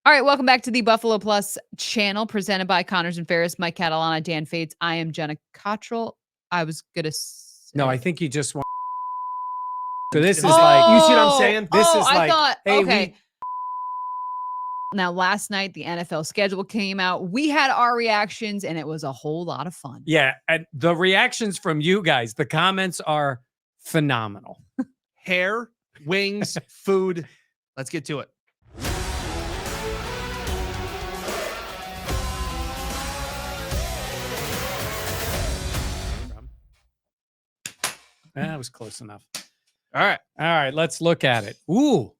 All right, welcome back to the Buffalo Plus channel presented by Connors and Ferris, Mike Catalana, Dan Fates. I am Jenna Cottrell. I was going to say... No, I think you just want... So this is you see what I'm saying? This is I like, thought, hey, okay. Now, last night, the NFL schedule came out. We had our reactions, and it was a whole lot of fun. Yeah, and the reactions from you guys, the comments are phenomenal. Hair, wings, food. Let's get to it. That was close enough. All right, let's look at it. Ooh,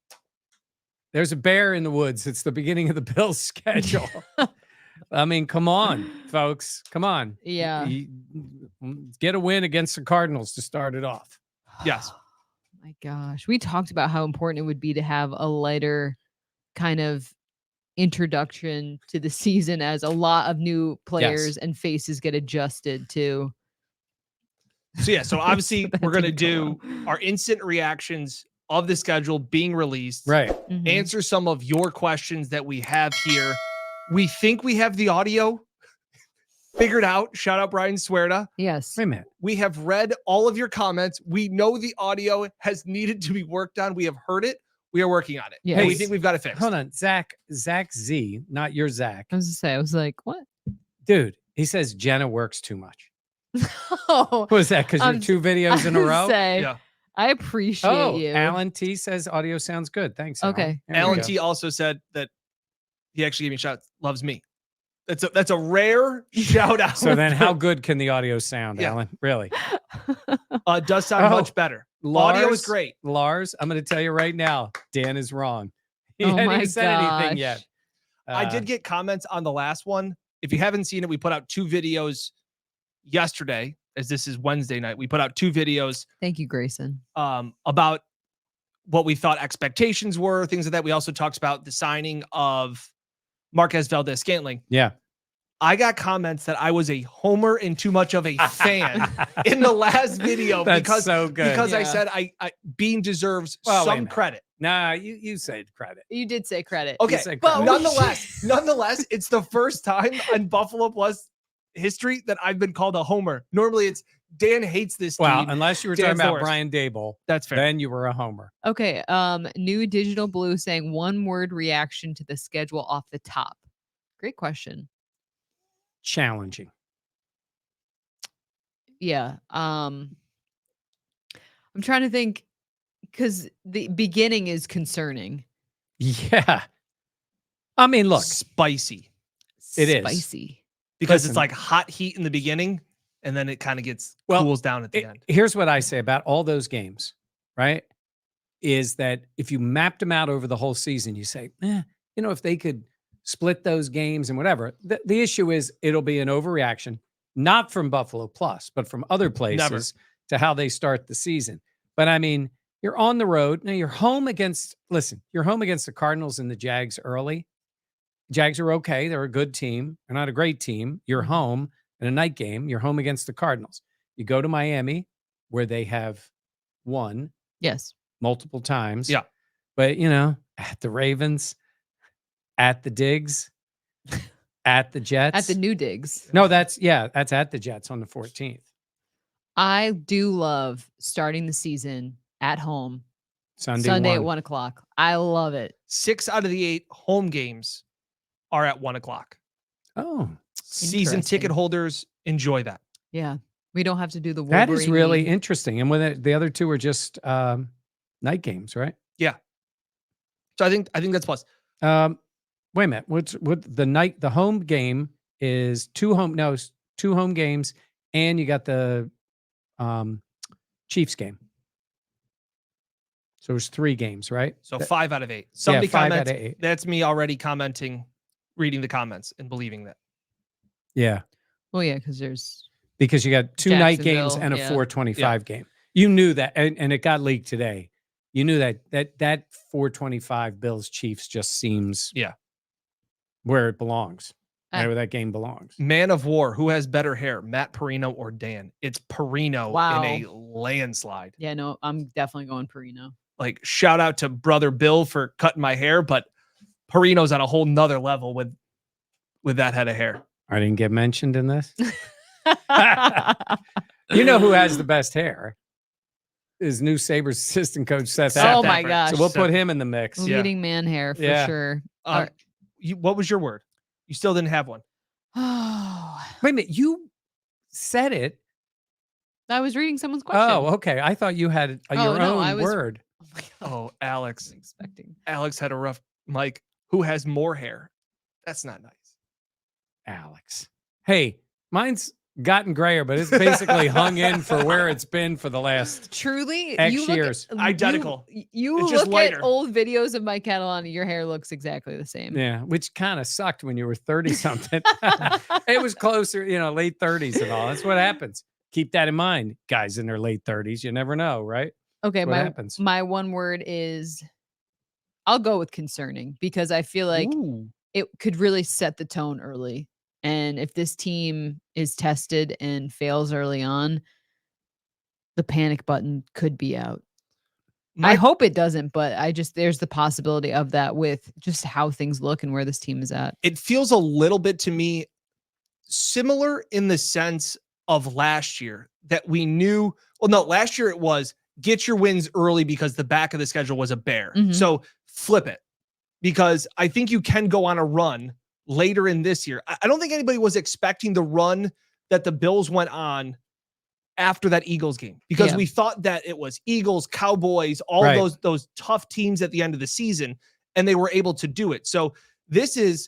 there's a bear in the woods. It's the beginning of the Bills' schedule. I mean, come on, folks. Come on. Yeah. Get a win against the Cardinals to start it off. Yes. My gosh. We talked about how important it would be to have a lighter kind of introduction to the season as a lot of new players and faces get adjusted to. So, yeah, so obviously we're going to do our instant reactions of the schedule being released. Right. Mm-hmm. Answer some of your questions that we have here. We think we have the audio figured out. Shout out Brian Swerda. Yes. Wait a minute. We have read all of your comments. We know the audio has needed to be worked on. We have heard it. We are working on it. Yes. And we think we've got it fixed. Hold on. Zach Z, not your Zach. I was to say, I was like, what? Dude, he says Jenna works too much. Oh, What was that? Because you're 2 videos in a row? Yeah. I appreciate you. Alan T says audio sounds good. Thanks, Alan. Okay. Alan T also said that he actually gave me a shout. Loves me. That's a rare shout out. So then how good can the audio sound, Yeah. Alan? Really? Does sound much better. Audio is great. Lars, I'm going to tell you right now, Dan is wrong. He Oh hadn't my even said anything yet. I did get comments on the last one. If you haven't seen it, we put out 2 videos yesterday, as this is Wednesday night. We put out 2 videos. Thank you, Grayson. About what we thought expectations were, things like that. We also talked about the signing of Marquez Valdez-Scantling. Yeah. I got comments that I was a homer and too much of a fan in the last video. That's because so good. Because I said I Bean deserves some credit. Nah, you said credit. You did say credit. Okay, but nonetheless, it's the first time on Buffalo Plus history that I've been called a homer. Normally it's Dan hates this team. Well, unless you were talking about Brian Dable. That's fair. Then you were a homer. Okay. New Digital Blue saying 1-word reaction to the schedule off the top. Great question. Challenging. Yeah. I'm trying to think because the beginning is concerning. Yeah. I mean, look. Spicy. It is. Spicy. Because it's like hot heat in the beginning, and then it kind of gets cools down at the end. Here's what I say about all those games, right? Is that if you mapped them out over the whole season, you say, if they could split those games and whatever. The issue is it'll be an overreaction, not from Buffalo Plus, but from other places to how they start the season. But I mean, you're on the road. Now you're home against the Cardinals and the Jags early. Jags are okay. They're a good team. They're not a great team. You're home in a night game. You're home against the Cardinals. You go to Miami where they have won. Yes. Multiple times. Yeah. But, at the Ravens, at the Digs, at the Jets. At the new Digs. No, that's at the Jets on the 14th. I do love starting the season at home. Sunday at 1:00. I love it. 6 out of the 8 home games are at 1:00. Oh, season ticket holders enjoy that. Yeah. We don't have to do the Wolverine. That is really interesting. And when the other 2 are just night games, right? Yeah. So I think that's plus. Wait a minute. The home game is 2 home games, and you got the Chiefs game. So there's 3 games, right? So 5 out of 8. Somebody 5 comments. out of 8. That's me already commenting, reading the comments and believing that. Yeah. Well, yeah, because you got 2 night games and a 4:25 game. You knew that, and it got leaked today. You knew that 4:25 Bills Chiefs just seems where it belongs. Right where that game belongs. Man of War, who has better hair, Matt Perino or Dan? It's Perino in a landslide. Yeah, no, I'm definitely going Perino. Like, shout out to brother Bill for cutting my hair, but Perino's on a whole nother level with that head of hair. I didn't get mentioned in this. You know who has the best hair? Is new Sabres assistant coach Seth Oh Affleck. my gosh. So we'll put him in the mix. Yeah. Leading man hair for Yeah. sure. What was your word? You still didn't have one. Oh, Wait a minute, you said it. I was reading someone's question. Oh, okay. I thought you had your no, own I was- word. Oh my God. Oh, Alex. Wasn't expecting. Alex had a rough Mike. Who has more hair? That's not nice. Alex. Hey, mine's gotten grayer, but it's basically hung in for where it's been for the last Truly, X you look years. Identical. You It's just look lighter. at old videos of Mike Catalani, your hair looks exactly the same. Yeah, which kind of sucked when you were 30 something. It was closer, late 30s and all. That's what happens. Keep that in mind, guys in their late 30s. You never know, right? Okay, That's what happens. my one word is I'll go with concerning because I feel like Ooh. it could really set the tone early. And if this team is tested and fails early on, the panic button could be out. I hope it doesn't, but there's the possibility of that with just how things look and where this team is at. It feels a little bit to me similar in the sense of last year that we knew. Well, no, last year it was get your wins early because the back of the schedule was a bear. Mhm. So flip it because I think you can go on a run later in this year. I don't think anybody was expecting the run that the Bills went on after that Eagles game because Yeah. we thought that it was Eagles, Cowboys, all Right. those tough teams at the end of the season, and they were able to do it. So this is,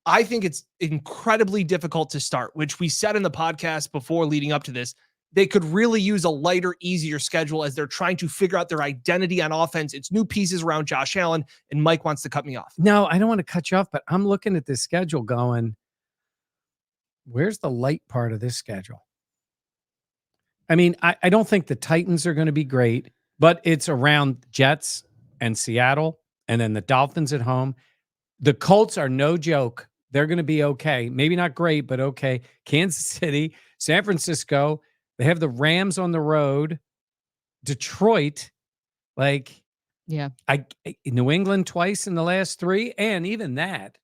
I think it's incredibly difficult to start, which we said in the podcast before leading up to this. They could really use a lighter, easier schedule as they're trying to figure out their identity on offense. It's new pieces around Josh Allen, and Mike wants to cut me off. No, I don't want to cut you off, but I'm looking at this schedule going, where's the light part of this schedule? I mean, I don't think the Titans are going to be great, but it's around Jets and Seattle and then the Dolphins at home. The Colts are no joke. They're going to be okay. Maybe not great, but okay. Kansas City, San Francisco. They have the Rams on the road. Detroit, Yeah. New England twice in the last 3. And even that,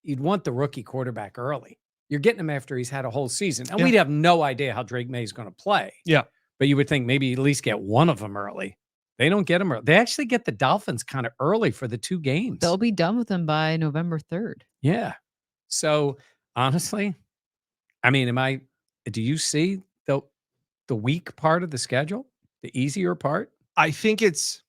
you'd want the rookie quarterback early. You're getting him after he's had a whole season. And we'd have no idea how Drake May is going to play. Yeah. But you would think maybe at least get one of them early. They don't get them early. They actually get the Dolphins kind of early for the 2 games. They'll be done with them by November 3rd. Yeah. So honestly, I mean, do you see the weak part of the schedule, the easier part? I think it's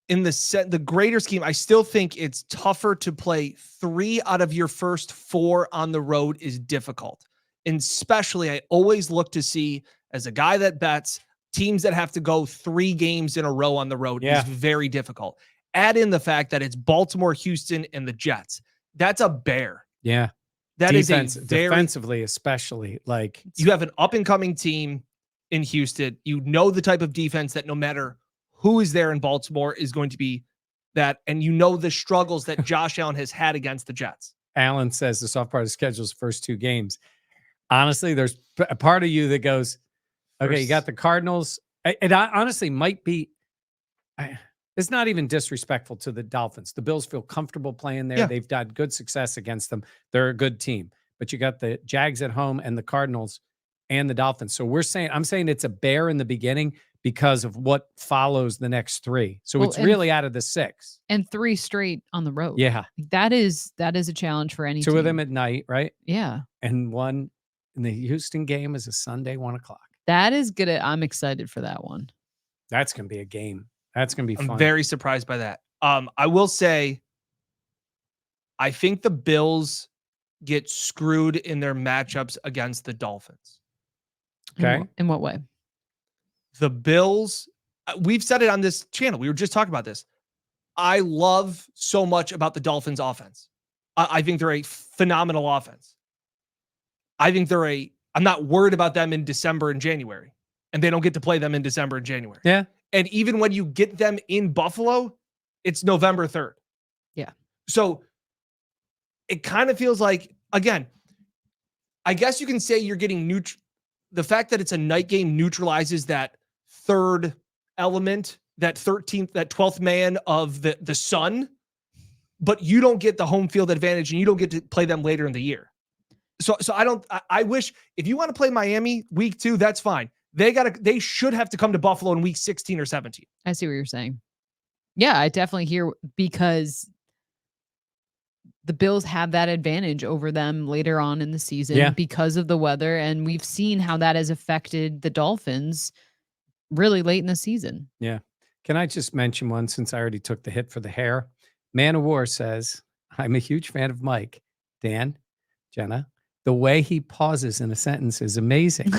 in the greater scheme. I still think it's tougher to play 3 out of your first 4 on the road is difficult. And especially, I always look to see, as a guy that bets, teams that have to go 3 games in a row on the road is very difficult. Add in the fact that it's Baltimore, Houston, and the Jets. That's a bear. Yeah. That is a very, defensively, especially you have an up and coming team in Houston. You know the type of defense that no matter who is there in Baltimore is going to be that. And you know the struggles that Josh Allen has had against the Jets. Allen says the soft part of the schedule's first 2 games. Honestly, there's a part of you that goes, okay, you got the Cardinals. It honestly might be, it's not even disrespectful to the Dolphins. The Bills feel comfortable playing there. Yeah. They've had good success against them. They're a good team. But you got the Jags at home and the Cardinals and the Dolphins. So I'm saying it's a bear in the beginning because of what follows the next 3. So it's really out of the 6. And 3 straight on the road. Yeah. That is a challenge for any 2 team. of them at night, right? Yeah. And one in the Houston game is a Sunday, 1:00. That is good. I'm excited for that one. That's going to be a game. That's going to be fun. I'm very surprised by that. I will say, I think the Bills get screwed in their matchups against the Dolphins. Okay. In what way? The Bills, we've said it on this channel. We were just talking about this. I love so much about the Dolphins offense. I think they're a phenomenal offense. I think I'm not worried about them in December and January, and they don't get to play them in December and January. Yeah. And even when you get them in Buffalo, it's November 3rd. Yeah. So it kind of feels like, again, I guess you can say you're getting the fact that it's a night game neutralizes that third element, that 12th man of the sun. but you don't get the home field advantage and you don't get to play them later in the year. So I wish if you want to play Miami week 2, that's fine. They should have to come to Buffalo in week 16 or 17. I see what you're saying. Yeah, I definitely hear, because the Bills have that advantage over them later on in the season because of the weather. And we've seen how that has affected the Dolphins really late in the season. Yeah. Can I just mention one, since I already took the hit for the hair? Man of War says, I'm a huge fan of Mike. Dan, Jenna, the way he pauses in a sentence is amazing.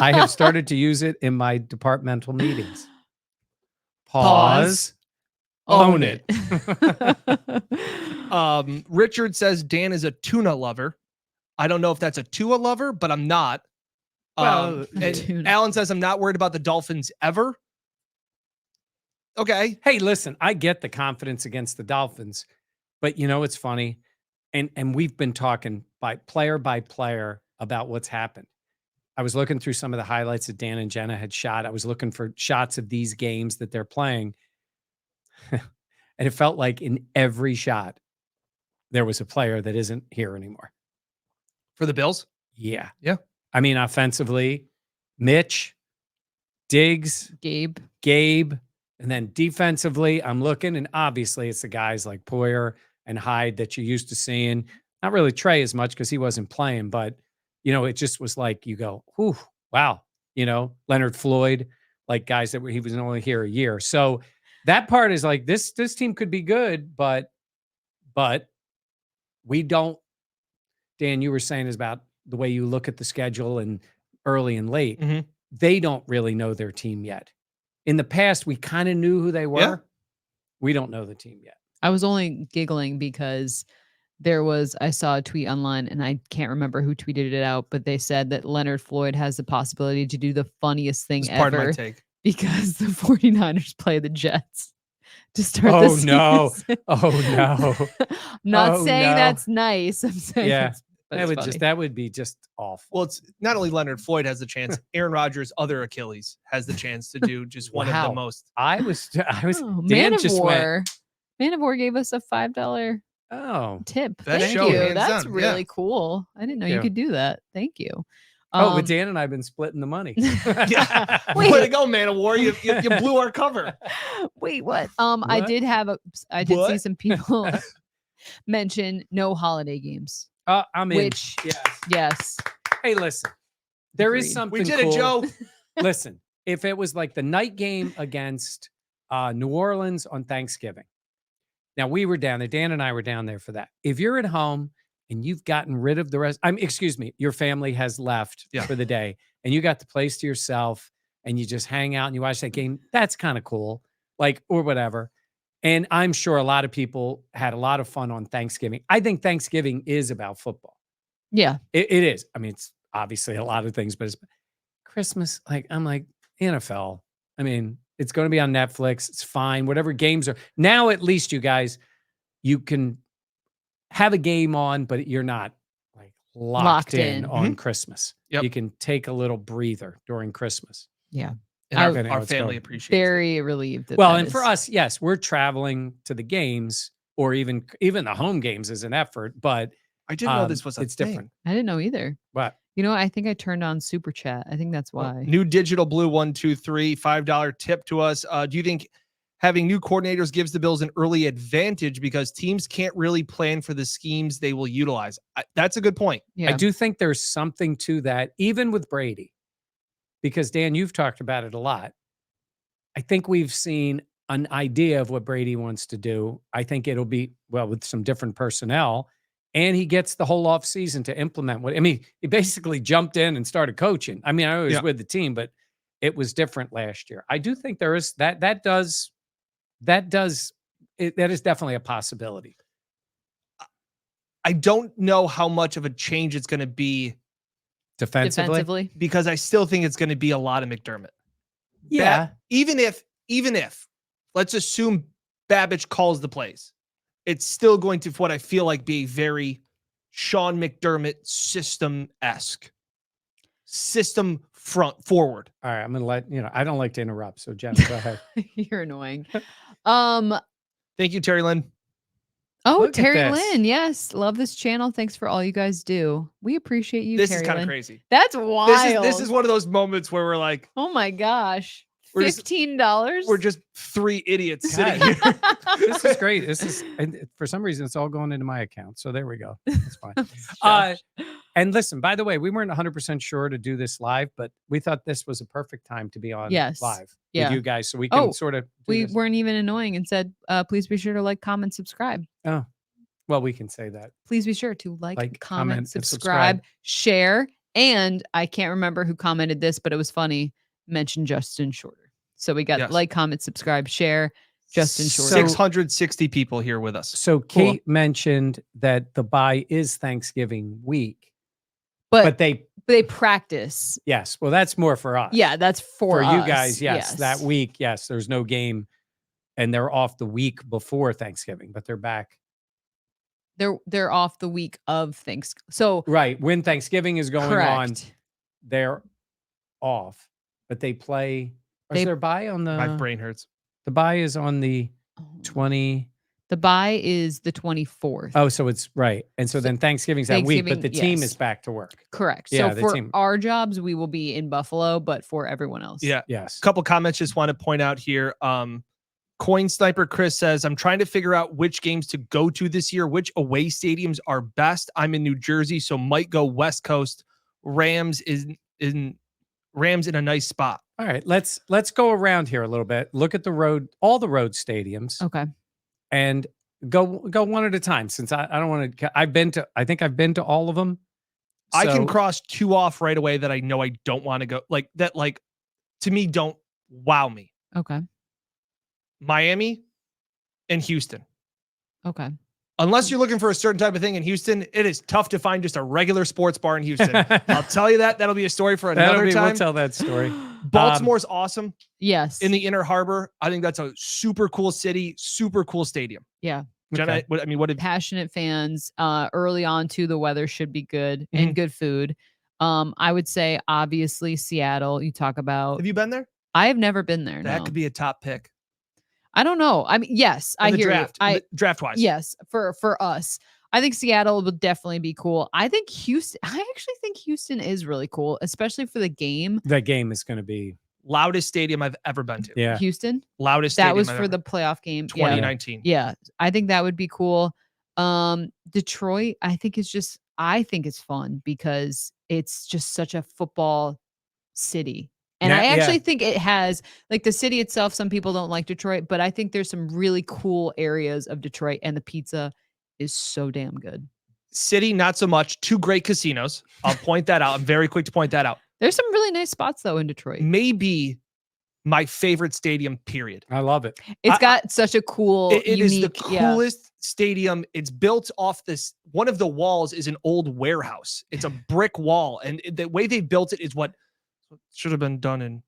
I have started to use it in my departmental meetings. Pause. Own it. Richard says Dan is a tuna lover. I don't know if that's a Tua lover, but I'm not. And Alan says I'm not worried about the Dolphins ever. Okay. Hey, listen, I get the confidence against the Dolphins, but you know what's funny? And we've been talking by player about what's happened. I was looking through some of the highlights that Dan and Jenna had shot. I was looking for shots of these games that they're playing. And it felt like in every shot, there was a player that isn't here anymore. For the Bills? Yeah. Yeah. I mean, offensively, Mitch, Diggs, Gabe. And then defensively, I'm looking, and obviously it's the guys like Poyer and Hyde that you're used to seeing. Not really Trey as much because he wasn't playing, but, you know, it just was like you go, whew, wow. You know, Leonard Floyd, like guys that he was only here a year. So that part is like, this team could be good, but we don't. Dan, you were saying is about the way you look at the schedule and early and late. Mm-hmm. They don't really know their team yet. In the past, we kind of knew who they were. Yeah. We don't know the team yet. I was only giggling because I saw a tweet online, and I can't remember who tweeted it out, but they said that Leonard Floyd has the possibility to do the funniest thing ever. Part of my take. Because the 49ers play the Jets to start the season. Oh, no. I'm not saying that's nice. I'm saying that would be just awful. Well, it's not only Leonard Floyd has the chance, Aaron Rodgers' other Achilles has the chance to do just one of the most. I was Man of War. Man of War gave us a $5 tip. Thank you. That's really cool. I didn't know you could do that. Thank you. But Dan and I have been splitting the money. Way to go, Man of War. You blew our cover. Wait, what? I did see some people mention no holiday games. I'm in. Which, yes. Hey, listen, there is something. We did it, Joe. Listen, if it was like the night game against New Orleans on Thanksgiving. Now we were down there. Dan and I were down there for that. If you're at home and you've gotten rid of the rest, your family has left for the day and you got the place to yourself and you just hang out and you watch that game, that's kind of cool. Like, or whatever. And I'm sure a lot of people had a lot of fun on Thanksgiving. I think Thanksgiving is about football. Yeah. It is. I mean, it's obviously a lot of things, but it's Christmas. Like, I'm like, NFL. I mean, it's going to be on Netflix. It's fine. Whatever games are. Now, at least you guys, you can have a game on, but you're not like locked in on Christmas. Yep. You can take a little breather during Christmas. Yeah. And our family appreciates very relieved. And for us, yes, we're traveling to the games or even the home games is an effort, but I didn't know this was it's different. I didn't know either. What? You know, I think I turned on Super Chat. I think that's why. New Digital Blue 123 $5 tip to us. Do you think having new coordinators gives the Bills an early advantage because teams can't really plan for the schemes they will utilize? That's a good point. Yeah. I do think there's something to that, even with Brady, because Dan, you've talked about it a lot. I think we've seen an idea of what Brady wants to do. I think it'll be, with some different personnel, and he gets the whole offseason to implement he basically jumped in and started coaching. I mean, I was with the team, but it was different last year. I do think there is that is definitely a possibility. I don't know how much of a change it's going to be defensively, because I still think it's going to be a lot of McDermott. Yeah. Even if let's assume Babbage calls the plays, it's still going to, what I feel like, be very Sean McDermott system-esque. System forward. All right, I'm going to let, I don't like to interrupt. So Jenna, go ahead. You're annoying. Thank you, Terry Lynn. Oh, Look at Terry this. Lynn. Yes. Love this channel. Thanks for all you guys do. We appreciate you, This Terry is kind of Lynn. crazy. That's wild. This is one of those moments where we're like, oh my gosh. We're just- $15? we're just three idiots sitting God. here. This is great. This is, and for some reason, it's all going into my account. So there we go. That's fine. And listen, by the way, we weren't 100% sure to do this live, but we thought this was a perfect time to be on live with you guys, so we can sort of. We weren't even annoying and said, please be sure to like, comment, subscribe. Oh, well, we can say that. Please be sure to like Like, comment, comment, and subscribe, subscribe. share, and I can't remember who commented this, but it was funny. Mention Justin Shorter. So we got like, comment, subscribe, share, Justin Shorter. 660 people here with us. So Kate mentioned that the bye is Thanksgiving week, but they practice. Yes, well, that's more for us. Yeah, that's for us. You guys. Yes, that week. Yes, there's no game, and they're off the week before Thanksgiving, but they're back. They're off the week of Thanksgiving. So right when Thanksgiving is going on, they're off, but they play. Is their bye on the? My brain hurts. The bye is on the 20. The bye is the 24th. Oh, so it's right, and so then Thanksgiving's that week, but the team is back to work. Correct. Yeah, so for our jobs, we will be in Buffalo, but for everyone else, yes. A couple comments just want to point out here. Coin Sniper Chris says, I'm trying to figure out which games to go to this year, which away stadiums are best. I'm in New Jersey, so might go West Coast. Rams in a nice spot. All right, let's go around here a little bit. Look at the road, all the road stadiums. Okay. And go one at a time, since I don't want to. I think I've been to all of them. So, I can cross two off right away that I know I don't want to go. Like that, like to me, don't wow me. Okay. Miami and Houston. Okay. Unless you're looking for a certain type of thing in Houston, it is tough to find just a regular sports bar in Houston. I'll tell you that. That'll be a story for another time. We'll tell that story. Baltimore's awesome. Yes. In the Inner Harbor. I think that's a super cool city, super cool stadium. Yeah. Jenna, what did passionate fans early on too, the weather should be good and good food. I would say obviously Seattle. You talk about. Have you been there? I have never been there. That could be a top pick. I don't know. I mean, yes, I hear you. Draft wise. Yes, for us. I think Seattle would definitely be cool. I think Houston. I actually think Houston is really cool, especially for the game. That game is going to be loudest stadium I've ever been to. Yeah, Houston. Loudest. That was for the playoff game. 2019. Yeah, I think that would be cool. Detroit. I think it's fun because it's just such a football city. And I actually think it has, like, the city itself, some people don't like Detroit, but I think there's some really cool areas of Detroit, and the pizza is so damn good. City, not so much. Two great casinos. I'll point that out. I'm very quick to point that out. There's some really nice spots, though, in Detroit. Maybe my favorite stadium, period. I love it. It's got such a cool, it is the coolest stadium. It's built off this. One of the walls is an old warehouse. It's a brick wall. And the way they built it is what should have been done in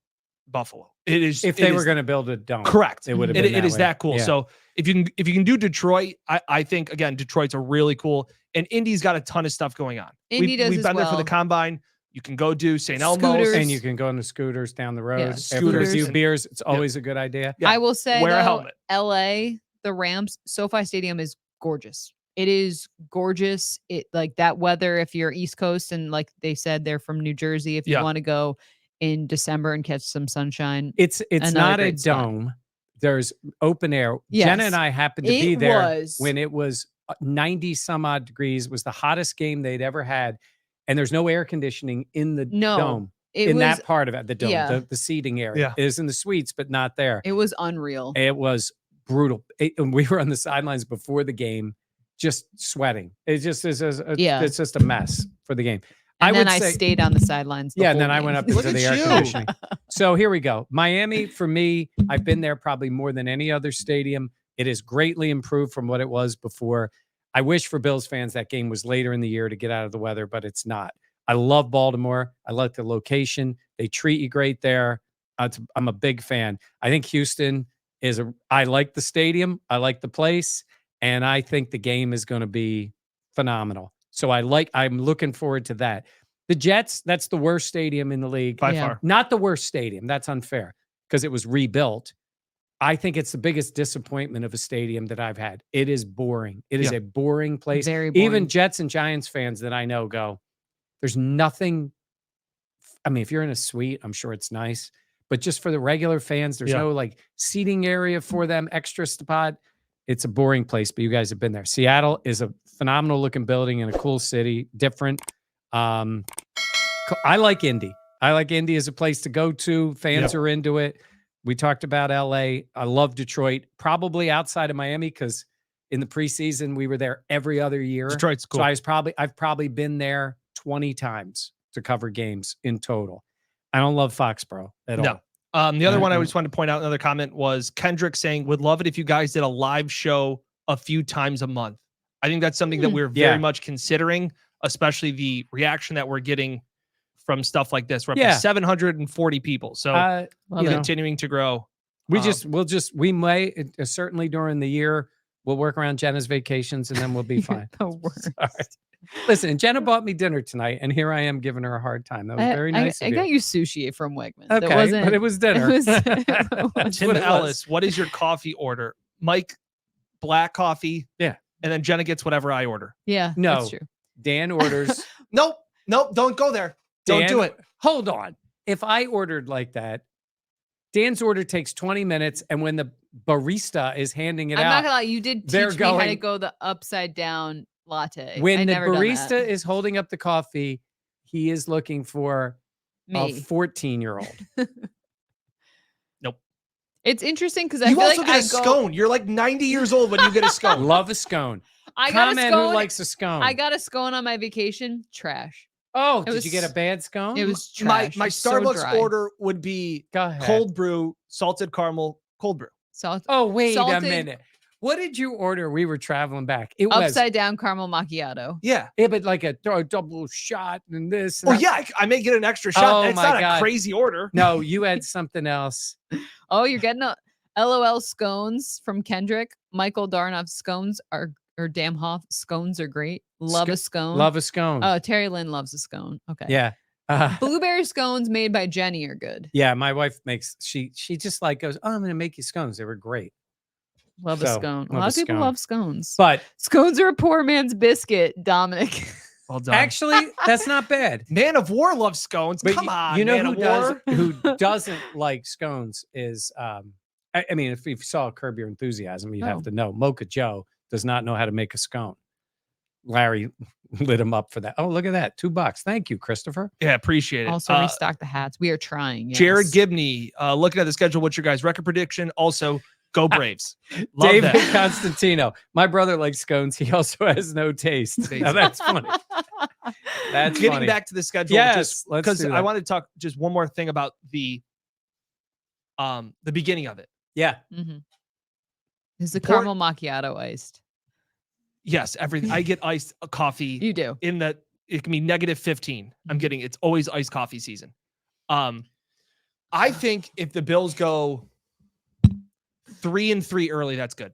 Buffalo. It is if they were going to build a dome. Correct. It would have been. It is that cool. Yeah. So if you can do Detroit, I think again Detroit's a really cool, and Indy's got a ton of stuff going on. We've been there for the combine. You can go do St. Elmo's, and you can go on the scooters down the road. Yeah, after a few beers, it's always a good idea. Yeah. I will say, wear a helmet. LA, the Rams, SoFi Stadium is gorgeous. It is gorgeous. It like that weather. If you're East Coast and like they said, they're from New Jersey. If you want to go in December and catch some sunshine, it's not a dome. There's open air. Yes. Jenna and I happened to be there when it was 90 some odd degrees. It was the hottest game they'd ever had, and there's no air conditioning in the dome. That part of it, the dome, the seating area is in the suites, but not there. It was unreal. It was brutal. And we were on the sidelines before the game, just sweating. It just is. It's just a mess for the game. And then I stayed on the sidelines. And then I went up into the air conditioning. So here we go. Miami, for me, I've been there probably more than any other stadium. It is greatly improved from what it was before. I wish for Bills fans that game was later in the year to get out of the weather, but it's not. I love Baltimore. I like the location. They treat you great there. I'm a big fan. I think Houston I like the stadium. I like the place. And I think the game is going to be phenomenal. So I'm looking forward to that. The Jets, that's the worst stadium in the league. By far. Not the worst stadium. That's unfair because it was rebuilt. I think it's the biggest disappointment of a stadium that I've had. It is boring. It is Yeah. a boring place. Very boring. Even Jets and Giants fans that I know go, there's nothing. I mean, if you're in a suite, I'm sure it's nice. But just for the regular fans, there's no like seating area for them, extra spot. It's a boring place, but you guys have been there. Seattle is a phenomenal looking building in a cool city, different. I like Indy. I like Indy as a place to go to. Fans are into it. We talked about LA. I love Detroit, probably outside of Miami because in the preseason we were there every other year. Detroit's cool. So I've probably been there 20 times to cover games in total. I don't love Foxborough at all. The other one I just wanted to point out, another comment was Kendrick saying, would love it if you guys did a live show a few times a month. I think that's something that we're very much considering, especially the reaction that we're getting from stuff like this. We're up to 740 people. So continuing to grow. We may, certainly during the year, we'll work around Jenna's vacations and then we'll be fine. Listen, Jenna bought me dinner tonight, and here I am giving her a hard time. That was very nice of you. I got you sushi from Wegmans. Okay, but it was dinner. Tim Ellis, what is your coffee order? Mike, black coffee. Yeah. And then Jenna gets whatever I order. Yeah, no, that's true. Dan orders. Nope, don't go there. Don't do it. Hold on. If I ordered like that, Dan's order takes 20 minutes, and when the barista is handing it out, I'm not gonna lie, you did teach me how to go the upside down latte. When the barista is holding up the coffee, he is looking for a 14-year-old. Nope. It's interesting because I you feel also like get a scone. You're like 90 years old when you get a scone. Love a scone. I got a scone. Who likes a scone? I got a scone on my vacation. Trash. Oh, did you get a bad scone? It was trash. My Starbucks order would be cold brew, salted caramel, cold brew. Oh, wait a minute. What did you order? We were traveling back. It was upside down caramel macchiato. Yeah, but like a double shot and this. And I may get an extra shot. It's not a crazy order. No, you had something else. Oh, you're getting a LOL scones from Kendrick. Michael Darnoff scones or Damhoff scones are great. Love a scone. Love a scone. Oh, Terry Lynn loves a scone. Okay. Yeah. Blueberry scones made by Jenny are good. Yeah, my wife makes. She just like goes, oh, I'm going to make you scones. They were great. Love a scone. A lot of people love scones. But scones are a poor man's biscuit, Dominic. Well done. Actually, that's not bad. Man of War loves scones. But come on. You know who doesn't like scones is I mean, if you saw Curb Your Enthusiasm, you'd have to know. Mocha Joe does not know how to make a scone. Larry lit him up for that. Oh, look at that. $2. Thank you, Christopher. Yeah, appreciate it. Also restock the hats. We are trying. Yes. Jared Gibney, looking at the schedule, what's your guys' record prediction? Also, go Braves. Love David that. Constantino. My brother likes scones. He also has no taste. Now, that's funny. That's getting funny. back to the schedule. Yes, because I want to talk just one more thing about the beginning of it. Yeah. Mm-hmm. Is the caramel macchiato iced? Yes, everything. I get iced coffee. You do. It can be -15. I'm getting, it's always iced coffee season. I think if the Bills go 3-3 early, that's good.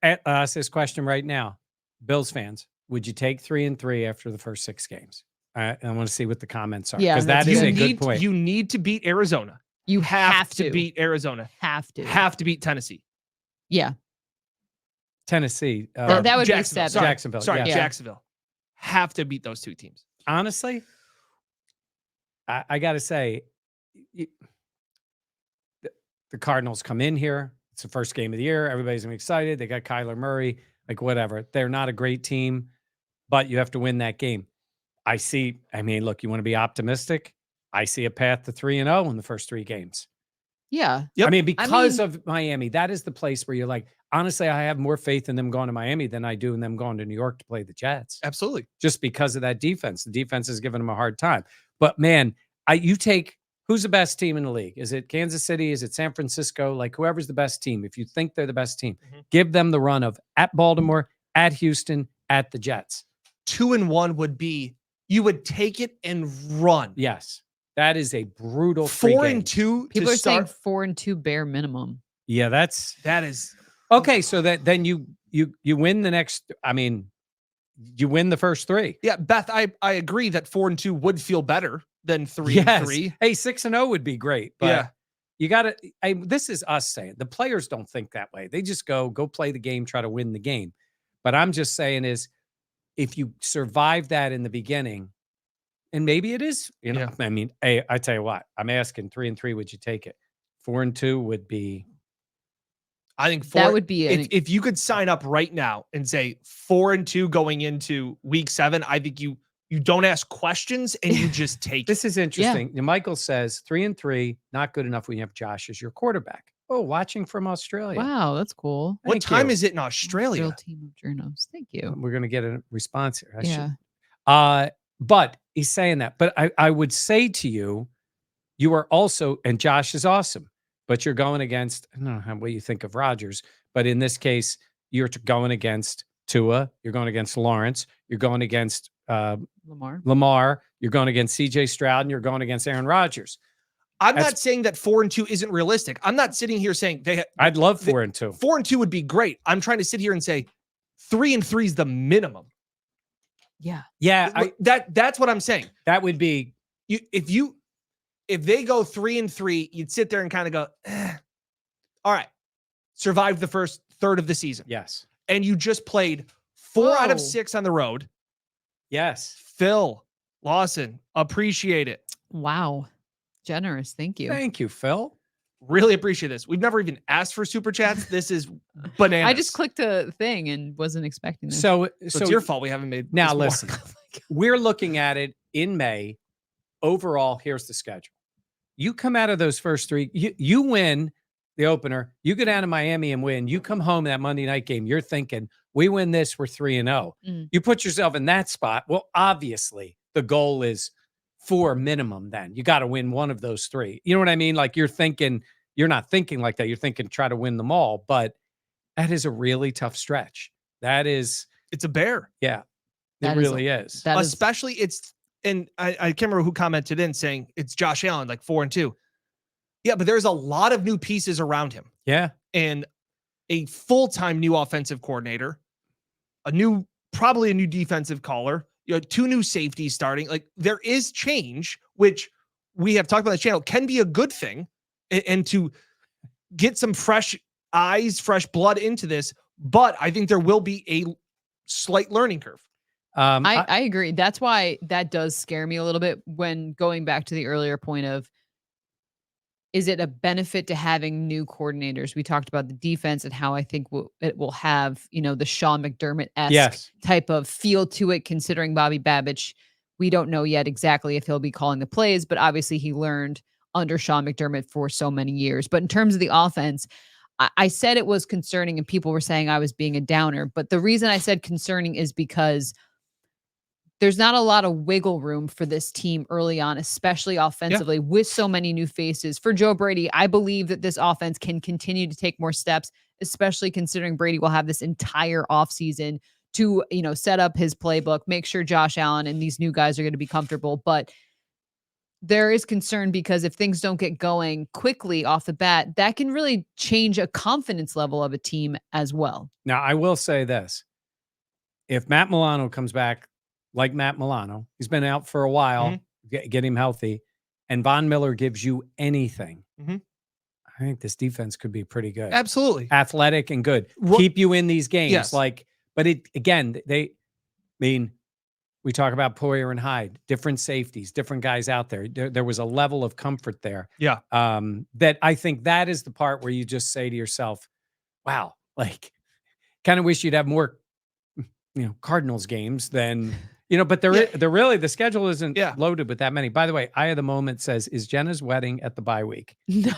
Ask this question right now. Bills fans, would you take 3-3 after the first 6 games? I want to see what the comments are. Yeah, because that is a good point. You need to beat Arizona. You have to beat Arizona. Have to beat Tennessee. Yeah. Tennessee. That would be 7. Jacksonville. Sorry, yeah. Jacksonville. Have to beat those two teams. Honestly, I got to say, the Cardinals come in here. It's the first game of the year. Everybody's gonna be excited. They got Kyler Murray. Like, whatever. They're not a great team, but you have to win that game. I mean, look, you want to be optimistic? I see a path to 3-0 in the first 3 games. Yeah. Yep. I mean, because of Miami, that is the place where you're like, honestly, I have more faith in them going to Miami than I do in them going to New York to play the Jets. Absolutely. Just because of that defense. The defense has given them a hard time. But man, you take, who's the best team in the league? Is it Kansas City? Is it San Francisco? Like, whoever's the best team, if you think they're the best team, give them the run of at Baltimore, at Houston, at the Jets. 2-1 would be, you would take it and run. Yes. That is a brutal 4-2. People are saying 4-2 bare minimum. Yeah, that is okay. So then you win the next. I mean, you win the first 3. Yeah, Beth, I agree that 4-2 would feel better than 3-3. Hey, 6-0 would be great. But yeah, You got to, this is us saying, the players don't think that way. They just go play the game, try to win the game. But I'm just saying is, if you survive that in the beginning, and maybe it is, I mean, hey, I tell you what, I'm asking 3-3, would you take it? 4-2 would be. I think that would be if you could sign up right now and say 4-2 going into week 7, I think you don't ask questions and you just take This is interesting. Michael says 3-3, not good enough when you have Josh as your quarterback. Oh, watching from Australia. Wow, that's cool. What time is it in Australia? Real team of journos. Thank you. We're going to get a response here. Yeah. But he's saying that. But I would say to you, you are also, and Josh is awesome, but you're going against, I don't know what you think of Rodgers, but in this case, you're going against Tua, you're going against Lawrence, you're going against Lamar, you're going against CJ Stroud, and you're going against Aaron Rodgers. I'm not saying that 4-2 isn't realistic. I'm not sitting here saying I'd love 4-2. 4-2 would be great. I'm trying to sit here and say 3-3 is the minimum. Yeah. Yeah. That's what I'm saying. That would be if they go 3-3, you'd sit there and kind of go, all right, survived the first third of the season. Yes. And you just played 4 out of 6 on the road. Yes. Phil Lawson, appreciate it. Wow. Generous. Thank you. Thank you, Phil. Really appreciate this. We've never even asked for super chats. This is bananas. I just clicked a thing and wasn't expecting this. So it's your fault we haven't made. Now listen, we're looking at it in May. Overall, here's the schedule. You come out of those first 3, you win the opener, you go down to Miami and win. You come home that Monday night game, you're thinking, we win this, we're 3-0. You put yourself in that spot. Well, obviously, the goal is 4 minimum then. You got to win one of those 3. You know what I mean? Like you're not thinking like that. You're thinking try to win them all, but that is a really tough stretch. It's a bear. Yeah, it really is. Especially and I can't remember who commented in saying it's Josh Allen, like 4-2. Yeah, but there's a lot of new pieces around him. Yeah. And a full-time new offensive coordinator, probably a new defensive caller, 2 new safeties starting. Like there is change, which we have talked about on the channel, can be a good thing. And to get some fresh eyes, fresh blood into this. But I think there will be a slight learning curve. I agree. That's why that does scare me a little bit when going back to the earlier point of, is it a benefit to having new coordinators? We talked about the defense and how I think it will have, the Sean McDermott-esque type of feel to it, considering Bobby Babich. We don't know yet exactly if he'll be calling the plays, but obviously he learned under Sean McDermott for so many years. But in terms of the offense, I said it was concerning and people were saying I was being a downer. But the reason I said concerning is because there's not a lot of wiggle room for this team early on, especially offensively with so many new faces. For Joe Brady, I believe that this offense can continue to take more steps, especially considering Brady will have this entire offseason to, set up his playbook, make sure Josh Allen and these new guys are going to be comfortable. But there is concern because if things don't get going quickly off the bat, that can really change a confidence level of a team as well. Now, I will say this. If Matt Milano comes back, like Matt Milano, he's been out for a while, get him healthy, and Von Miller gives you anything, I think this defense could be pretty good. Absolutely. Athletic and good. Keep you in these games. Yes. But we talk about Poyer and Hyde, different safeties, different guys out there. There was a level of comfort there. Yeah. That I think that is the part where you just say to yourself, wow, kind of wish you'd have more, Cardinals games than... but they're really, the schedule isn't loaded with that many. By the way, Eye of the Moment says, is Jenna's wedding at the bye week? No.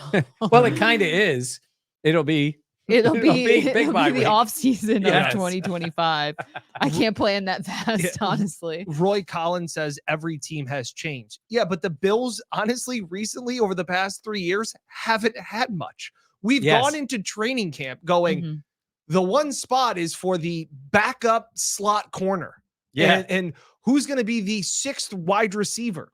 Well, it kind of is. It'll be the off season of 2025. I can't plan that fast, honestly. Roy Collins says every team has changed. Yeah, but the Bills, honestly, recently over the past 3 years, haven't had much. We've gone into training camp going, the one spot is for the backup slot corner. Yeah. And who's going to be the 6th wide receiver?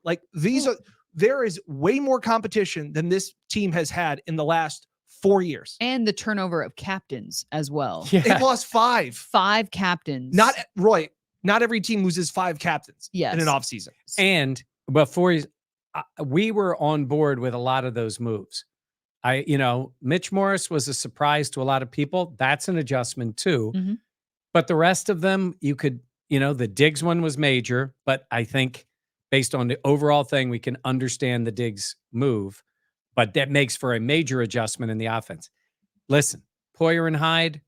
There is way more competition than this team has had in the last 4 years. And the turnover of captains as well. Yeah. They've lost 5. 5 captains. Not every team loses 5 captains in an offseason. And before we were on board with a lot of those moves. Mitch Morris was a surprise to a lot of people. That's an adjustment too. Mhm. But the rest of them, you could, the Diggs one was major, but I think based on the overall thing, we can understand the Diggs move, but that makes for a major adjustment in the offense. Listen, Poyer and Hyde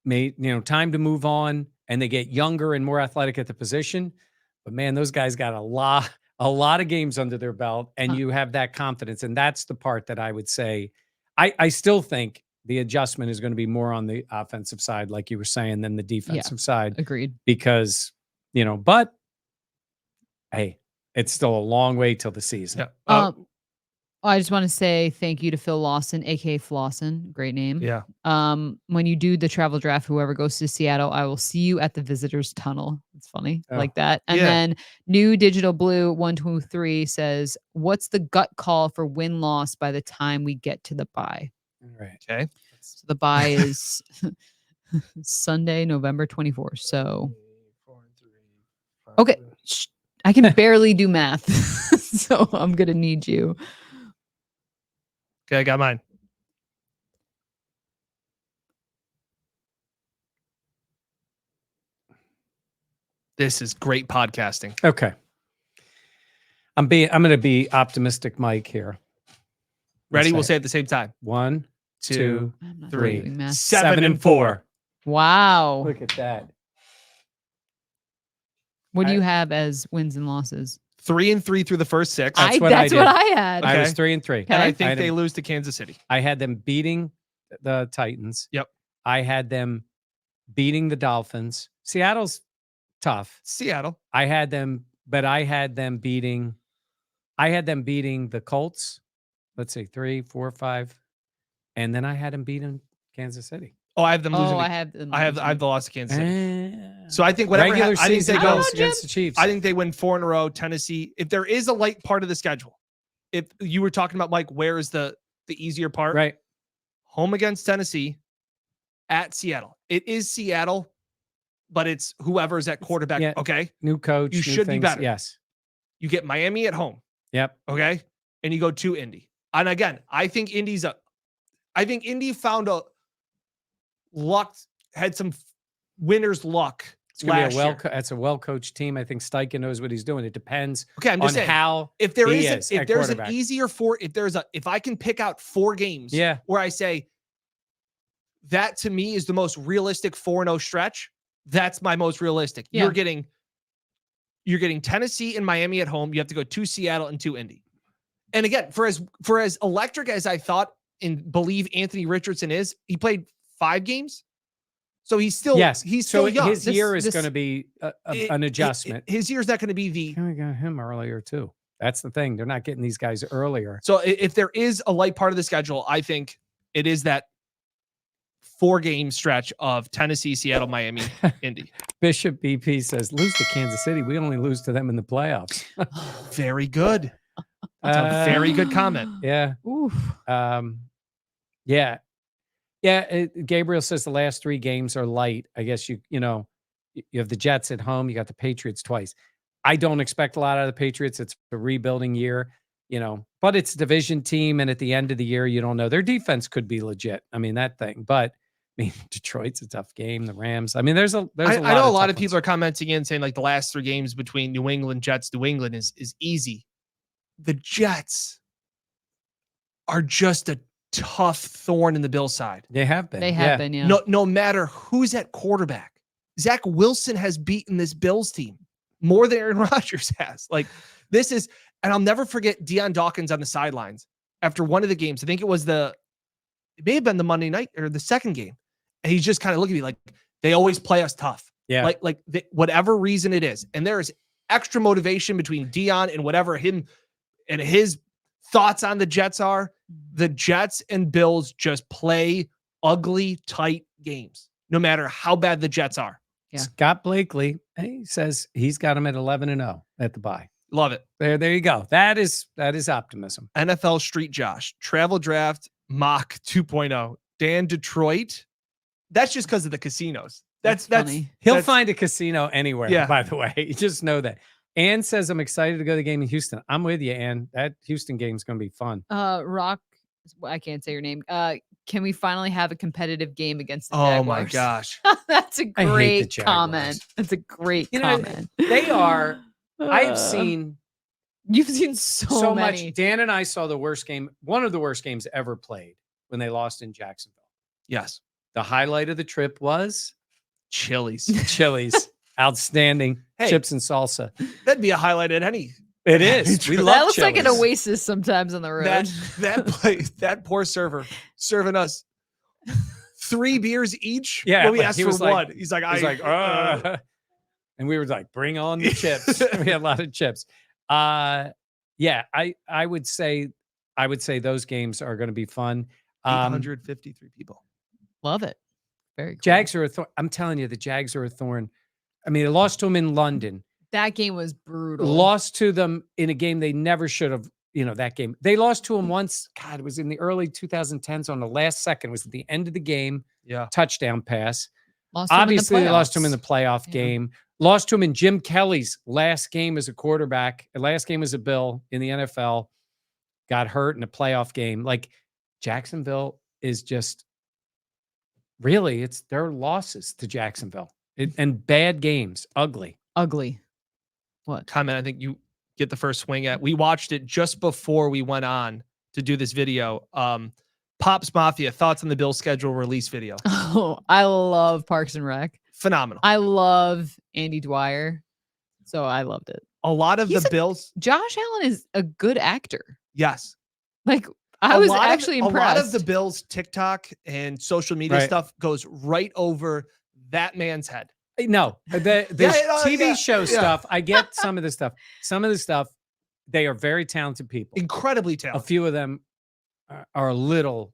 made, time to move on, and they get younger and more athletic at the position. But man, those guys got a lot of games under their belt, and you have that confidence. And that's the part that I would say, I still think the adjustment is going to be more on the offensive side, like you were saying, than the defensive side. Agreed. Because, but hey, it's still a long way till the season. Yeah. I just want to say thank you to Phil Lawson, aka Flossin. Great name. Yeah. When you do the travel draft, whoever goes to Seattle, I will see you at the visitors tunnel. It's funny. Like that. And then New Digital Blue 123 says, what's the gut call for win-loss by the time we get to the bye? All right. Okay. So the bye is Sunday, November 24th. So okay. I can barely do math. So I'm gonna need you. Okay, I got mine. This is great podcasting. Okay. I'm going to be optimistic, Mike, here. Ready? We'll say it at the same time. 1, 2, I'm not 3. doing math. 7-4. Wow. Look at that. What do you have as wins and losses? 3-3 through the first 6. That's What I did. had. I was Okay. 3-3. And I Okay. think they lose to Kansas City. I had them beating the Titans. Yep. I had them beating the Dolphins. Seattle's tough. Seattle. I had them beating the Colts. Let's see, 3, 4, 5. And then I had them beating Kansas City. Oh, I have them losing. I have them I have losing. the loss to Kansas City. Eh. So I think whatever regular I think season they go. goes against the Chiefs. I think they win 4 in a row. Tennessee. If there is a light part of the schedule, if you were talking about Mike, where is the easier part? Right. Home against Tennessee, at Seattle. It is Seattle, but it's whoever's at quarterback. Yeah. Okay. New coach. You new should be things. better. Yes. You get Miami at home. Yep. Okay. And you go to Indy. And again, I think Indy found had some winner's luck. It's going to be last year. it's a well-coached team. I think Steichen knows what he's doing. It depends Okay, I'm just saying, how if there he is is if at there's an quarterback. easier if I can pick out 4 games where I say that to me is the most realistic 4-0 stretch, that's my most realistic. Yeah. You're getting Tennessee and Miami at home. You have to go to Seattle and to Indy. And again, for as electric as I thought and believe Anthony Richardson is, he played 5 games. So he's still young. His year is going to be an adjustment. His year is not going to be the. We got him earlier too. That's the thing. They're not getting these guys earlier. So if there is a light part of the schedule, I think it is that 4-game stretch of Tennessee, Seattle, Miami, Indy. Bishop BP says, lose to Kansas City. We only lose to them in the playoffs. Very good. That's a very good comment. Yeah. Oof. Yeah. Yeah. Gabriel says the last 3 games are light. I guess you have the Jets at home. You got the Patriots twice. I don't expect a lot out of the Patriots. It's a rebuilding year, but it's a division team. And at the end of the year, you don't know. Their defense could be legit. I mean, that thing. But Detroit's a tough game. The Rams. I mean, I know a lot of people are commenting in saying like the last 3 games between New England, Jets, New England is easy. The Jets are just a tough thorn in the Bill side. They have been. They have been, yeah. No matter who's at quarterback. Zach Wilson has beaten this Bills team more than Aaron Rodgers has. Like this is, and I'll never forget Deion Dawkins on the sidelines after one of the games. I think it may have been the Monday night or the second game. And he's just kind of looking at me like, they always play us tough. Yeah. Whatever reason it is. And there is extra motivation between Deion and whatever him and his thoughts on the Jets are. The Jets and Bills just play ugly, tight games, no matter how bad the Jets are. Yeah. Scott Blakely, he says he's got him at 11-0 at the bye. Love it. There you go. That is optimism. NFL Street Josh, travel draft mock 2.0. Dan Detroit. That's just because of the casinos. That's funny. He'll find a casino anywhere. Yeah. By the way, you just know that. Ann says I'm excited to go to the game in Houston. I'm with you, Ann. That Houston game is going to be fun. Rock I can't say your name. Can we finally have a competitive game against the Oh my Jaguars? gosh. That's a I hate the great comment. Jaguars. That's a great You know, comment. they are. I've Uh, seen You've seen so many. much. Dan and I saw the worst game, one of the worst games ever played when they lost in Jacksonville. Yes. The highlight of the trip was Chili's. Chili's. Outstanding. Hey. Chips and salsa. That'd be a highlight at any. It is. We That love looks like an Chili's. oasis sometimes on the road. That poor server serving us 3 beers each. Yeah, When we like, asked he for was like- one. He's like, He's like, and we were like, bring on the chips. We had a lot of chips. Yeah, I would say those games are going to be fun. 853 people. Love it. Very cool. Jags are a thorn. I'm telling you, the Jags are a thorn. I mean, they lost to them in London. That game was brutal. Lost to them in a game they never should have. That game. They lost to them once. God, it was in the early 2010s on the last second. It was at the end of the game. Yeah. Touchdown pass. Lost to 'em in the Obviously, they lost to him in the playoffs. playoff Yeah. game. Lost to him in Jim Kelly's last game as a quarterback. Last game as a Bill in the NFL. Got hurt in a playoff game. Like, Jacksonville is just really, it's their losses to Jacksonville and bad games. Ugly. What? Comment, I think you get the first swing at. We watched it just before we went on to do this video. Pops Mafia, thoughts on the Bills schedule release video. Oh, I love Parks and Rec. Phenomenal. I love Andy Dwyer. So I loved it. A lot of He's the a- Bills. Josh Allen is a good actor. Yes. Like, I was actually A impressed. lot of the Bills TikTok and social media Right. stuff goes right over that man's head. No, the TV show yeah. stuff, I get some of the stuff. Some of the stuff, they are very talented people. Incredibly A talented. few of them are a little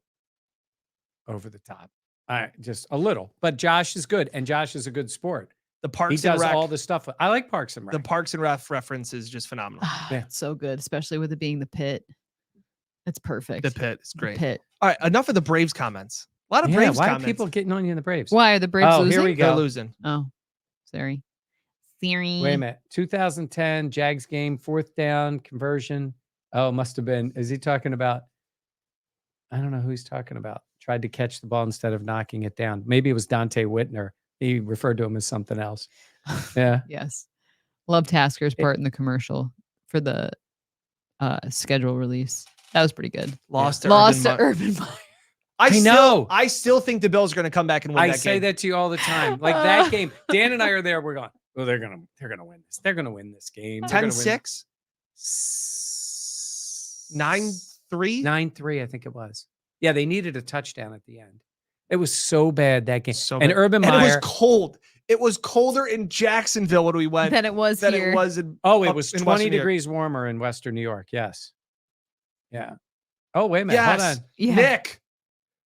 over the top. Just a little. But Josh is good, and Josh is a good sport. The He Parks and does Rec. all the stuff. I like Parks and Rec. The Parks and Rec reference is just phenomenal. Yeah. It's so good, especially with it being the pit. It's perfect. The pit is The great. pit. All right, enough of the Braves comments. A lot of Yeah, Braves why comments. are people getting on you in the Braves? Why are the Braves Oh, losing? here we They're go. losing. Oh, sorry. Theory. Wait a minute. 2010 Jags game, 4th down conversion. Oh, must have been. Is he talking about? I don't know who he's talking about. Tried to catch the ball instead of knocking it down. Maybe it was Dante Whitner. He referred to him as something else. Yeah. Yes. Love Tasker's part in the commercial for the schedule release. That was pretty good. Lost to Lost Urban to Meyer. Urban Meyer. I know. I still think the Bills are going to come back and win I that say game. that to you all the time. Like that game. Dan and I are there. We're going, well, they're gonna win this. They're gonna win this game. They're gonna win 10-6, 9-3. 9-3, I think it was. Yeah, they needed a touchdown at the end. It was so bad that game. So and bad. Urban And it was Meyer. cold. It was colder in Jacksonville when we went Than it was than here. it was in. Oh, it up was in 20 Western New York. degrees warmer in Western New York. Yes. Yeah. Oh, wait a minute. Hold Yes, on. Yeah. Nick.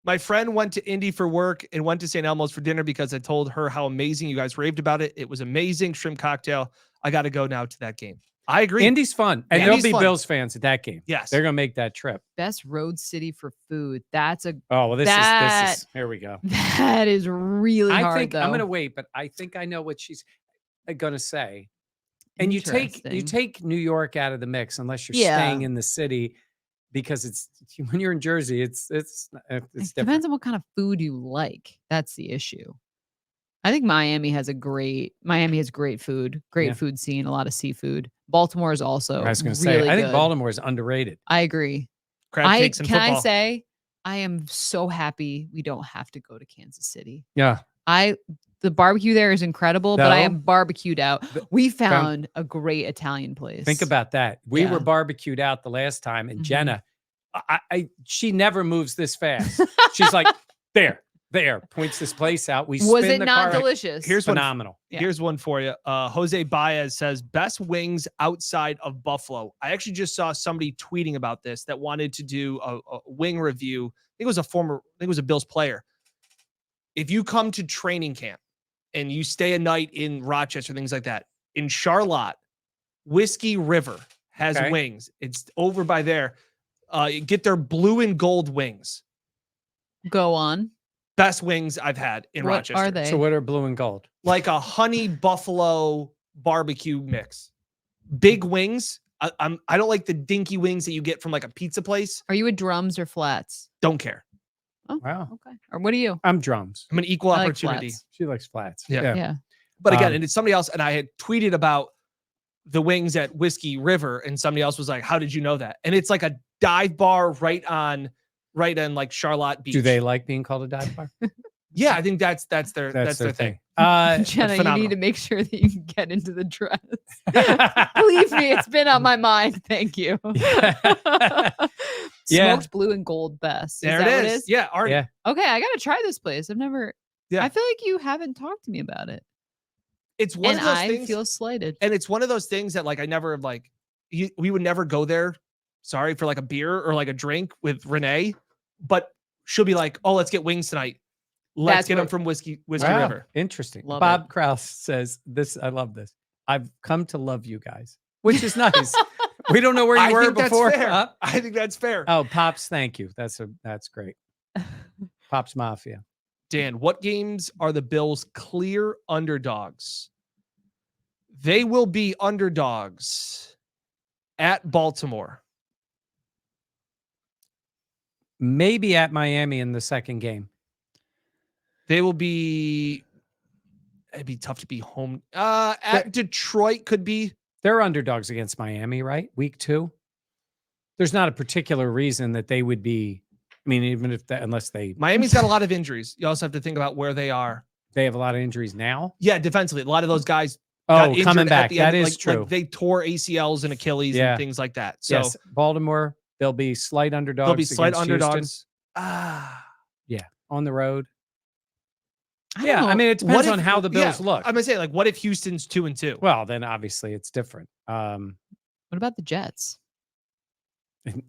My friend went to Indy for work and went to St. Elmo's for dinner because I told her how amazing you guys raved about it. It was amazing. Shrimp cocktail. I got to go now to that game. I agree. Indy's fun. And Indy's there'll be fun. Bills fans at that game. Yes. They're going to make that trip. Best road city for food. That's a Oh, well, this That- is, here we go. that is really I hard think though. I'm going to wait, but I think I know what she's going to say. And you Interesting. take New York out of the mix unless you're Yeah. staying in the city, because it's when you're in Jersey, it's It different. depends on what kind of food you like. That's the issue. I think Miami has great food, great Yeah. food scene, a lot of seafood. Baltimore is also I was going to really say, I think good. Baltimore is underrated. I agree. Crab cakes and Can football. I say I am so happy we don't have to go to Kansas City. Yeah. The barbecue there is incredible, but I No. am barbecued out. We Found- found a great Italian place. Think about that. We Yeah. were barbecued out the last time, and Mhm. Jenna, she never moves this fast. She's like, there, points this place out. We Was spin it the not car. delicious? Here's one. Phenomenal. Yeah. Here's one for you. Jose Baez says best wings outside of Buffalo. I actually just saw somebody tweeting about this that wanted to do a wing review. I think it was a Bills player. If you come to training camp and you stay a night in Rochester, things like that, in Charlotte, Whiskey River has Okay. wings. It's over by there. Get their blue and gold wings. Go on. Best wings I've had in What Rochester. are they? So what are blue and gold? Like a honey buffalo barbecue mix. Big wings. I don't like the dinky wings that you get from like a pizza place. Are you a drums or flats? Don't care. Oh, Wow. okay. Or what are you? I'm drums. I'm an equal I like opportunity. flats. She likes flats. Yeah. Yeah. But again, and it's somebody else, and I had tweeted about the wings at Whiskey River, and somebody else was like, "How did you know that?" And it's like a dive bar right on like Charlotte Beach. Do they like being called a dive bar? Yeah, I think that's their thing. Jenna, you phenomenal. need to make sure that you can get into the dress. Believe me, it's been on my mind. Thank you. Yeah. Smoked blue and gold best. There is that it what is. Yeah, Artie. Yeah. Okay, I gotta try this place. I've never. Yeah. I feel like you haven't talked to me about it, It's one and of those I things. feel slighted. And it's one of those things that like I never like. We would never go there. Sorry, for like a beer or like a drink with Renee, but she'll be like, "Oh, let's get wings tonight. Let's That's get them what- from Whiskey Wow. River." Interesting. Love Bob Krause says this. I love this. I've come to love you guys, which is nice. We don't know where you I were think before. That's fair. I think that's fair. Oh, Pops, thank you. That's great. Pops Mafia. Dan, what games are the Bills clear underdogs? They will be underdogs at Baltimore. Maybe at Miami in the second game. They will be. It'd be tough to be home. At Detroit could be. They're underdogs against Miami, right? Week 2. There's not a particular reason that they would be. I mean, even if that, unless Miami's got a lot of injuries. You also have to think about where they are. they have a lot of injuries now. Yeah, defensively, a lot of those guys. Oh, got coming injured at back. the That end, is true. Like they tore ACLs and Achilles Yeah. and things like that. So Yes, Baltimore. They'll be slight underdogs. they'll be slight against underdogs. Houston. On the road. I don't Yeah, know. I mean, it What depends if- on how the Bills look. I'm gonna say, like, what if Houston's 2-2? Well, then obviously it's different. What about the Jets?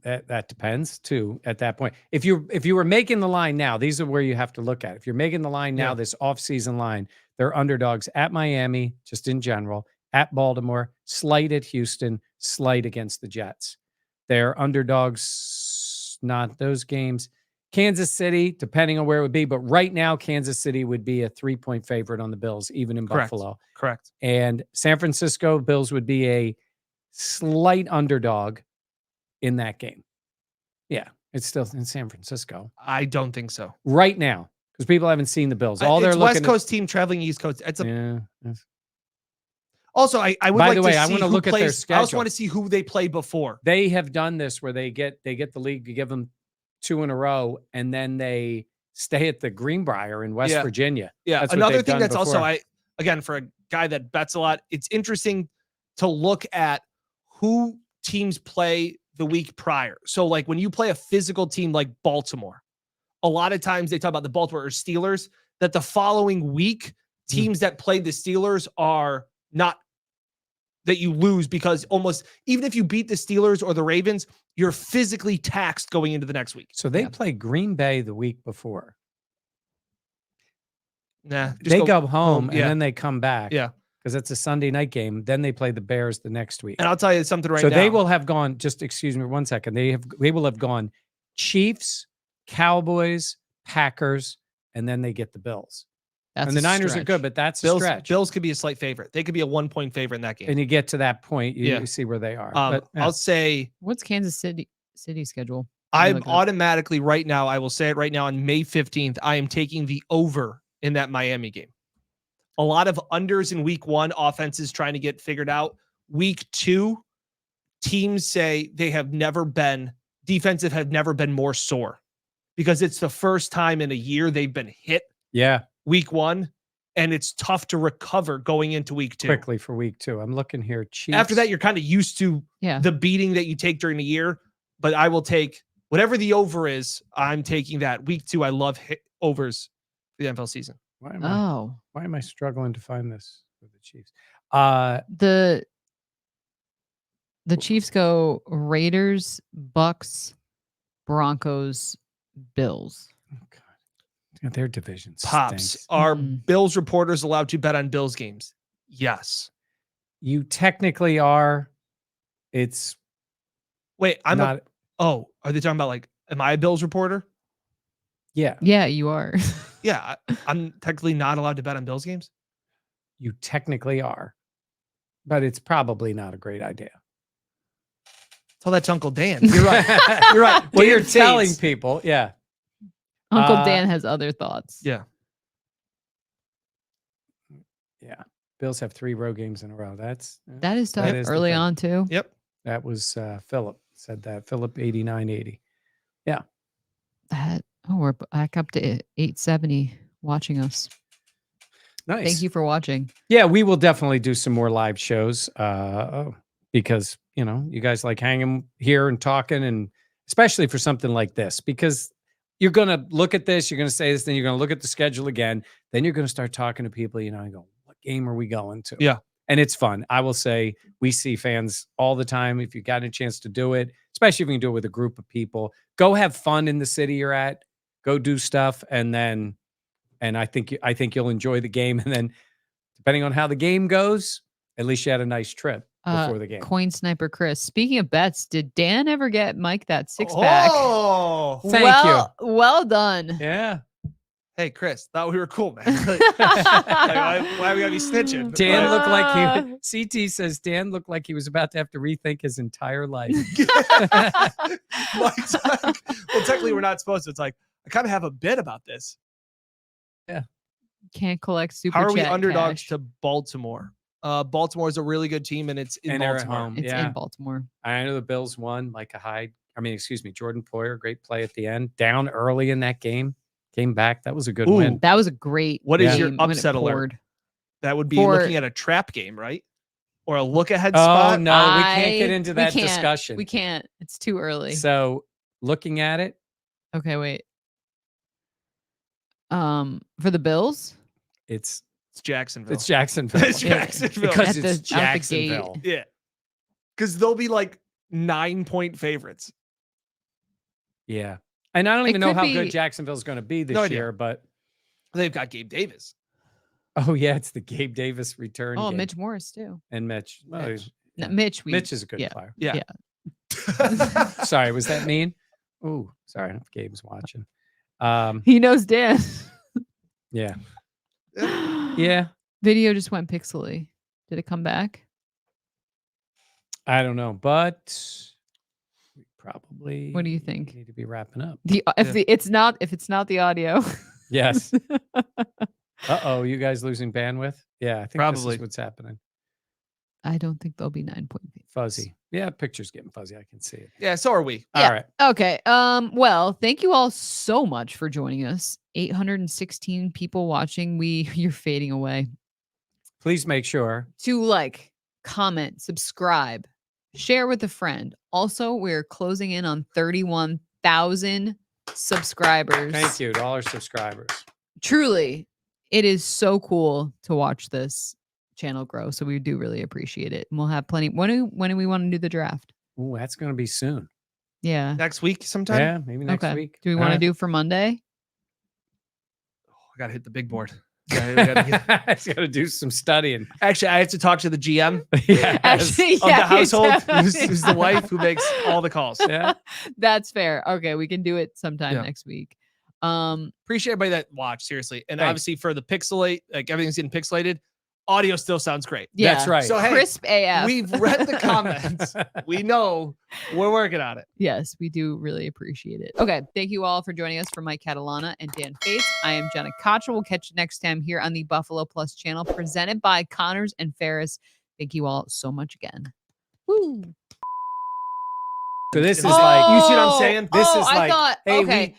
That depends too. At that point, if you were making the line now, these are where you have to look at. If you're making the line now, Yeah. this offseason line, they're underdogs at Miami, just in general, at Baltimore, slight at Houston, slight against the Jets. They're underdogs, not those games. Kansas City, depending on where it would be, but right now Kansas City would be a 3-point favorite on the Bills, even in Correct. Buffalo. Correct. And San Francisco Bills would be a slight underdog in that game. Yeah, it's still in San Francisco I don't think so. right now because people haven't seen the Bills. All they're It's looking West Coast team traveling East Coast. It's a, Yeah. Yes. also, I would By like the way, to I see wanna who look at their plays. I also schedule. want to see who they play before. They have done this where they get the league to give them 2 in a row, and then they stay at the Greenbrier in West Yeah. Virginia. Yeah. That's what Another they've thing done that's also before. again for a guy that bets a lot, it's interesting to look at who teams play the week prior. So like when you play a physical team like Baltimore, a lot of times they talk about the Baltimore or Steelers, that the following week teams that play the Steelers are not, that you lose, because almost even if you beat the Steelers or the Ravens, you're physically taxed going into the next week. So they Yeah. play Green Bay the week before. Nah, just They go home and yeah. then they come back. Yeah. Because it's a Sunday night game. Then they play the Bears the next week. And I'll tell you something right So now. they will have gone, just excuse me 1 second. They will have gone Chiefs, Cowboys, Packers, and then they get the Bills. That's and the a Niners are stretch. good, but that's a Bills, stretch. Bills could be a slight favorite. They could be a 1-point favorite in that game. And you get to that point, you, Yeah. you see where they are. But, yeah. I'll say What's Kansas City schedule? Let me I'm look it up. automatically right now, I will say it right now on May 15th, I am taking the over in that Miami game. A lot of unders in week 1, offenses trying to get figured out. Week 2, teams say defensive have never been more sore, because it's the first time in a year they've been hit Yeah, week 1, and it's tough to recover going into week 2. quickly for week 2. I'm looking here. Chiefs. After that, you're kind of used to Yeah. the beating that you take during the year, but I will take whatever the over is. I'm taking that. Week 2, I love overs for the NFL season. Why am I, Oh, why am I struggling to find this for the Chiefs? the Chiefs go Raiders, Bucks, Broncos, Bills. Oh, God. Yeah, their division Pops, stinks. are Mhm. Bills reporters allowed to bet on Bills games? Yes. You technically are. It's Wait, are not. they talking about like, am I a Bills reporter? Yeah, Yeah, you are. Yeah, I'm technically not allowed to bet on Bills games. you technically are, but it's probably not a great idea. Tell that to Uncle Dan. You're right. You're right. Well, Dan you're telling fades. people. Yeah. Uncle Dan has other thoughts. Yeah. Yeah. Bills have 3 road games in a row. That is tough that is the early thing. on too. Yep. That was Philip said that. Philip 8980. Yeah. We're back up to 870 watching us. Nice. Thank you for watching. Yeah, we will definitely do some more live shows because, you guys like hanging here and talking, and especially for something like this, because you're going to look at this, you're going to say this, then you're going to look at the schedule again, then you're going to start talking to people, and go, what game are we going to? Yeah. And it's fun. I will say we see fans all the time. If you got a chance to do it, especially if you can do it with a group of people, go have fun in the city you're at, go do stuff. And I think you'll enjoy the game. And then depending on how the game goes, at least you had a nice trip before the game. Coin Sniper Chris. Speaking of bets, did Dan ever get Mike that 6-pack? Oh, Thank you. Well done. Yeah. hey, Chris, thought we were cool, man. Why we gotta be snitching? Dan looked like CT says Dan looked like he was about to have to rethink his entire life. Mike's like, well, technically we're not supposed to. It's like, I kind of have a bit about this. Yeah. Can't collect super How are we chat underdogs cash. to Baltimore? Baltimore is a really good team, and it's in And they're at Baltimore. home. It's Yeah. in Baltimore. I know the Bills won. Jordan Poyer, great play at the end. Down early in that game. Came back. That was a good Ooh. win. That was a great What is your game when it upset alert? poured. That would be For- looking at a trap game, right? Or a look ahead Oh, spot. no, we can't get into that can't. discussion. We can't. It's too early. So looking at it, Okay, wait. For the Bills? It's Jacksonville. it's Jacksonville. It's Jacksonville. Because At the- it's out the gate. Jacksonville. Yeah. Because they'll be like 9-point favorites. Yeah. And I don't It even know could how be- good Jacksonville's going to be this No idea. year, but They've got Gabe Davis. oh yeah, it's the Gabe Davis return. Oh, game. Mitch Morris too. And Mitch. Well, Mitch. No, yeah. Mitch. Mitch is a good yeah. player. Yeah. Sorry, was that mean? Oh, sorry, if Gabe's watching. He knows Dan. Yeah. Yeah. Video just went pixely. Did it come back? I don't know, but we probably What do you think? need to be wrapping up. If it's not the audio. Yes. Uh-oh, you guys losing bandwidth? Yeah, I think this Probably. is what's happening. I don't think they'll be 9-point favorites. Fuzzy. Yeah, picture's getting fuzzy. I can see it. Yeah, so are we. Yeah. All right. Okay. Well, thank you all so much for joining us. 816 people watching. You're fading away. Please make sure. To like, comment, subscribe, share with a friend. Also, we're closing in on 31,000 subscribers. Thank you to all our subscribers. Truly, it is so cool to watch this channel grow. So we do really appreciate it. And we'll have plenty. When do we want to do the draft? Ooh, that's going to be soon. Yeah. Next week sometime. Yeah, maybe next Okay. week. Do we want to do for Monday? I got to hit the big board. Yeah, It's got to do some studying. Actually, I have to talk to the GM Yes. Actually, of the yeah, household, definitely. who's the wife who makes all the calls. Yeah. That's fair. Okay, we can do it sometime Yeah. next week. Appreciate everybody that watched, seriously. And Thanks. obviously for the pixelate, like everything's getting pixelated, audio still sounds great. Yeah. That's right. So hey, Crisp AF. we've read the comments. We know we're working on it. Yes, we do really appreciate it. Okay, thank you all for joining us for Mike Catalana and Dan Fates. I am Jenna Koch. We'll catch you next time here on the Buffalo Plus channel, presented by Connors and Ferris. Thank you all so much again. Woo. So this is Oh, like, you see what I'm saying? This is I like, thought, hey, okay.